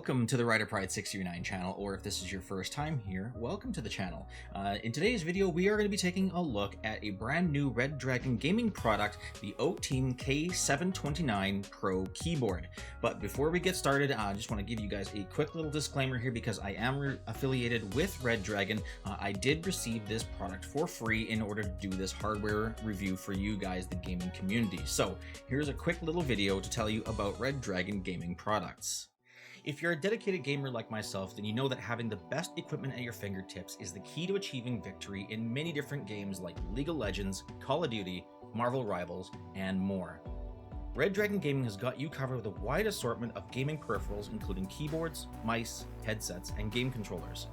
welcome to the RGB629 channel, or if this is your first time here, welcome to the channel. In today's video, we are going to be taking a look at a brand new Redragon gaming product, the Otiim K729 Pro keyboard. But before we get started, I just want to give you guys a quick little disclaimer here because I am affiliated with Redragon. I did receive this product for free in order to do this hardware review for you guys, the gaming community. So here's a quick little video to tell you about Redragon gaming products. If you're a dedicated gamer like myself, then you know that having the best equipment at your fingertips is the key to achieving victory in many different games like League of Legends, Call of Duty, Marvel Rivals, and more. Redragon Gaming has got you covered with a wide assortment of gaming peripherals, including keyboards, mice, headsets, and game controllers.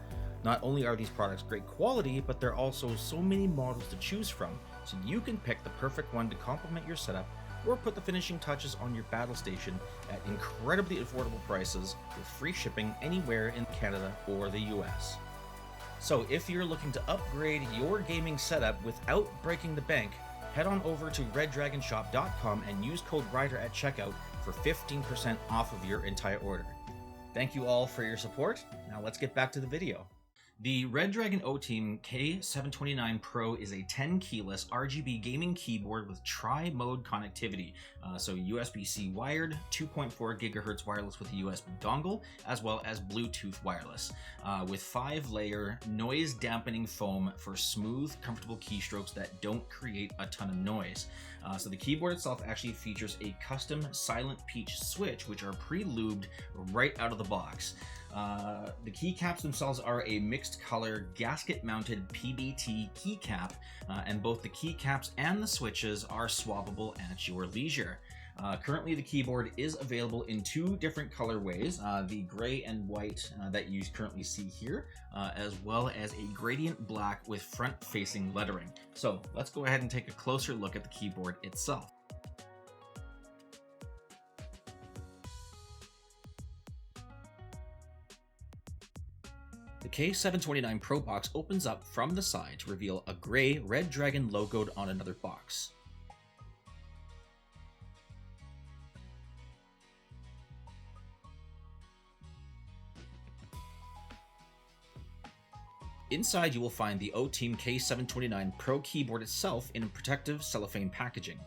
Not only are these products great quality, but there are also so many models to choose from, so you can pick the perfect one to complement your setup or put the finishing touches on your battle station at incredibly affordable prices with free shipping anywhere in Canada or the US. So if you're looking to upgrade your gaming setup without breaking the bank, head on over to reddragonshop.com and use code RIDER at checkout for 15% off of your entire order. Thank you all for your support. Now let's get back to the video. The Redragon Otiim K729 Pro is a 10-keyless RGB gaming keyboard with tri-mode connectivity, so USB-C wired, 2.4 GHz wireless with a USB dongle, as well as Bluetooth wireless, with 5-layer noise-dampening foam for smooth, comfortable keystrokes that don't create a ton of noise. So the keyboard itself actually features a custom Silent Peach switch, which are pre-lubed right out of the box. The keycaps themselves are a mixed color gasket mounted PBT keycap, and both the keycaps and the switches are swappable at your leisure. Currently the keyboard is available in two different colorways, the gray and white that you currently see here, as well as a gradient black with front facing lettering. So let's go ahead and take a closer look at the keyboard itself. The K729 Pro box opens up from the side to reveal a gray Redragon logoed on another box. Inside you will find the Otiim K729 Pro keyboard itself in protective cellophane packaging.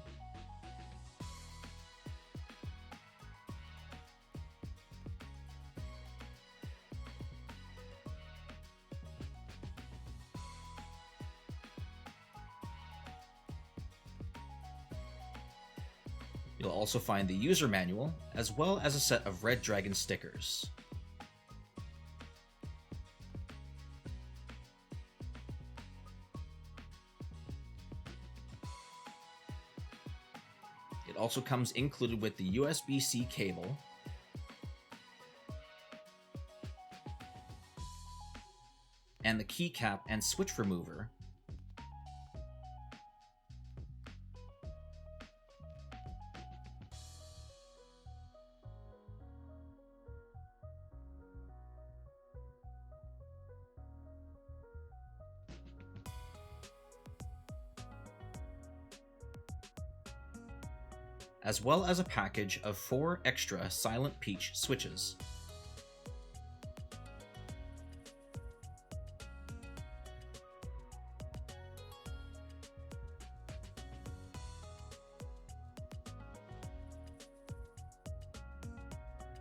You'll also find the user manual, as well as a set of Redragon stickers. It also comes included with the USB-C cable, and the keycap and switch remover, as well as a package of 4 extra Silent Peach switches.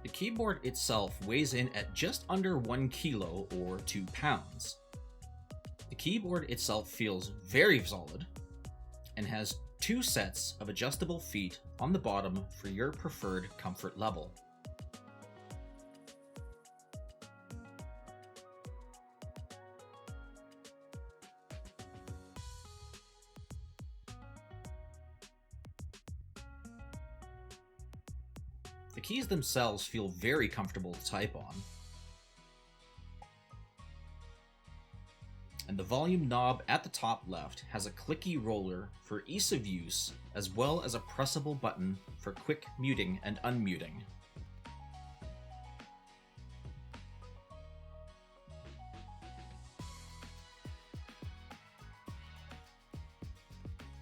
The keyboard itself weighs in at just under 1 kilo or 2 pounds. The keyboard itself feels very solid and has 2 sets of adjustable feet on the bottom for your preferred comfort level. The keys themselves feel very comfortable to type on, and the volume knob at the top left has a clicky roller for ease of use, as well as a pressable button for quick muting and unmuting.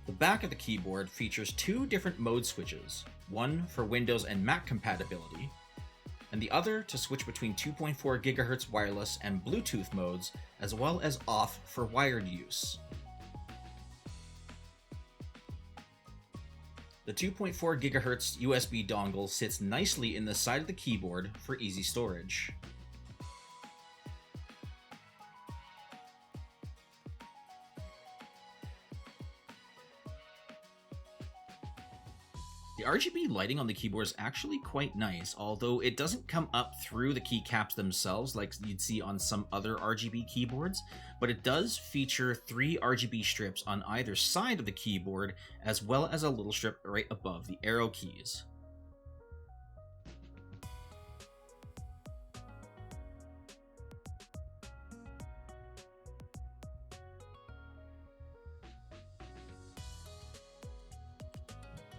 The back of the keyboard features 2 different mode switches, one for Windows and Mac compatibility, and the other to switch between 2.4 GHz wireless and Bluetooth modes, as well as off for wired use. The 2.4 GHz USB dongle sits nicely in the side of the keyboard for easy storage. The RGB lighting on the keyboard is actually quite nice, although it doesn't come up through the keycaps themselves like you'd see on some other RGB keyboards, but it does feature 3 RGB strips on either side of the keyboard, as well as a little strip right above the arrow keys.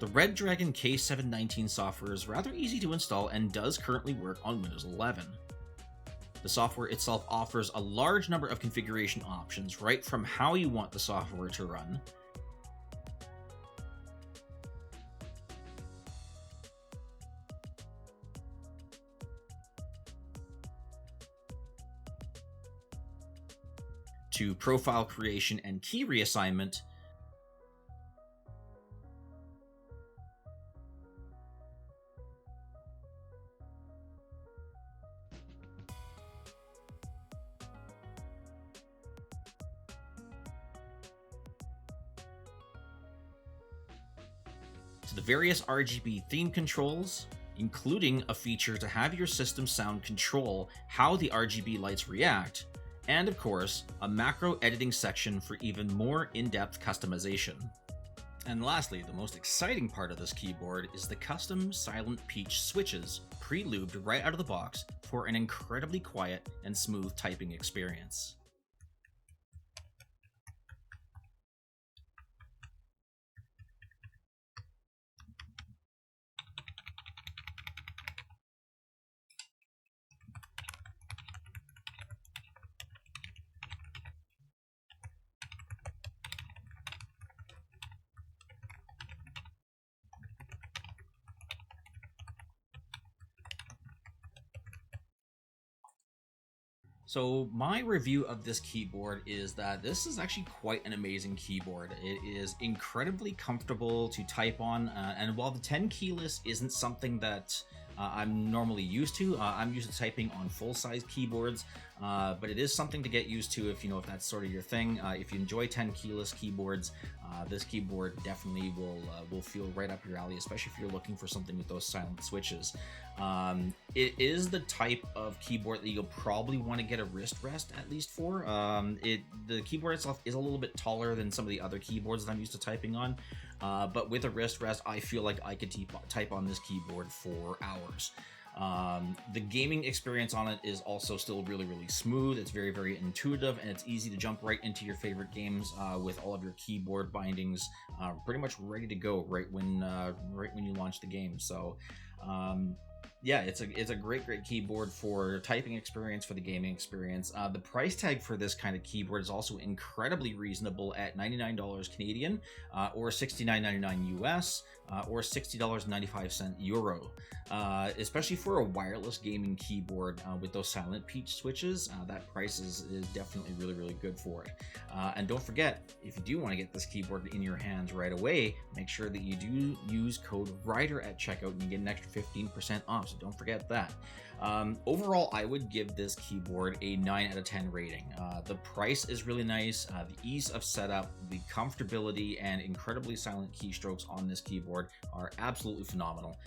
The Redragon K729 software is rather easy to install and does currently work on Windows 11. The software itself offers a large number of configuration options, right from how you want the software to run, to profile creation and key reassignment, to the various RGB theme controls, including a feature to have your system sound control how the RGB lights react, and of course, a macro editing section for even more in-depth customization. And lastly, the most exciting part of this keyboard is the custom Silent Peach switches, pre-lubed right out of the box for an incredibly quiet and smooth typing experience. So my review of this keyboard is that this is actually quite an amazing keyboard. It is incredibly comfortable to type on, and while the 10 keyless isn't something that I'm normally used to, I'm used to typing on full-size keyboards, but it is something to get used to if if that's sort of your thing. If you enjoy 10 keyless keyboards, this keyboard definitely will feel right up your alley, especially if you're looking for something with those silent switches. It is the type of keyboard that you'll probably want to get a wrist rest at least for. The keyboard itself is a little bit taller than some of the other keyboards that I'm used to typing on, but with a wrist rest, I feel like I could type on this keyboard for hours. The gaming experience on it is also still really smooth. It's very intuitive, and it's easy to jump right into your favorite games with all of your keyboard bindings pretty much ready to go right when you launch the game. So yeah, it's a great keyboard for typing experience, for the gaming experience. The price tag for this kind of keyboard is also incredibly reasonable at $99 Canadian, or $69.99 US, or $60.95 Euro. Especially for a wireless gaming keyboard with those Silent Peach switches, that price is definitely really good for it. And don't forget, if you do want to get this keyboard in your hands right away, make sure that you do use code RIDER at checkout and you get an extra 15% off, so don't forget that. Overall, I would give this keyboard a 9 out of 10 rating. The price is really nice, the ease of setup, the comfortability, and incredibly silent keystrokes on this keyboard are absolutely phenomenal.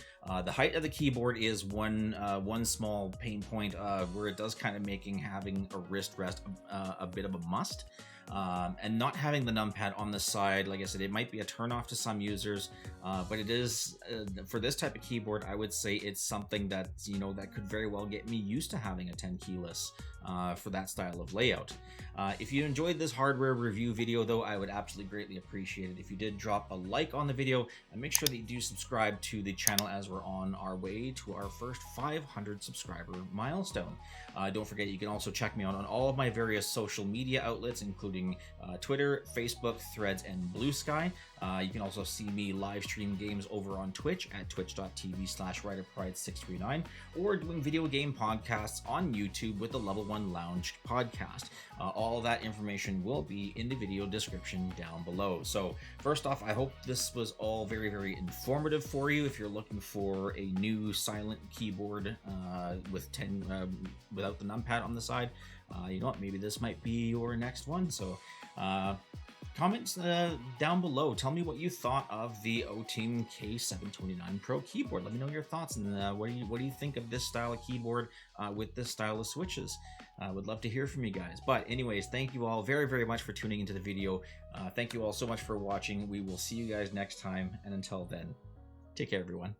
The height of the keyboard is one small pain point where it does kind of making having a wrist rest a bit of a must. And not having the numpad on the side, like I said, it might be a turnoff to some users, but it is for this type of keyboard, I would say it's something that that could very well get me used to having a 10 keyless for that style of layout. If you enjoyed this hardware review video, though, I would absolutely greatly appreciate it if you did drop a like on the video, and make sure that you do subscribe to the channel as we're on our way to our first 500 subscriber milestone. Don't forget, you can also check me out on all of my various social media outlets, including Twitter, Facebook, Threads, and Blue Sky. You can also see me live stream games over on Twitch at twitch.tv/WriterPride639, or doing video game podcasts on YouTube with the Level 1 Lounge podcast. All that information will be in the video description down below. So first off, I hope this was all very, very informative for you. If you're looking for a new silent keyboard with 10 without the numpad on the side, you know what, maybe this might be your next one. So comments down below. Tell me what you thought of the Otiim K729 Pro keyboard. Let me know your thoughts, and what do you think of this style of keyboard with this style of switches. I would love to hear from you guys. But anyways, thank you all very, very much for tuning into the video. Thank you all so much for watching. We will see you guys next time, and until then, take care, everyone.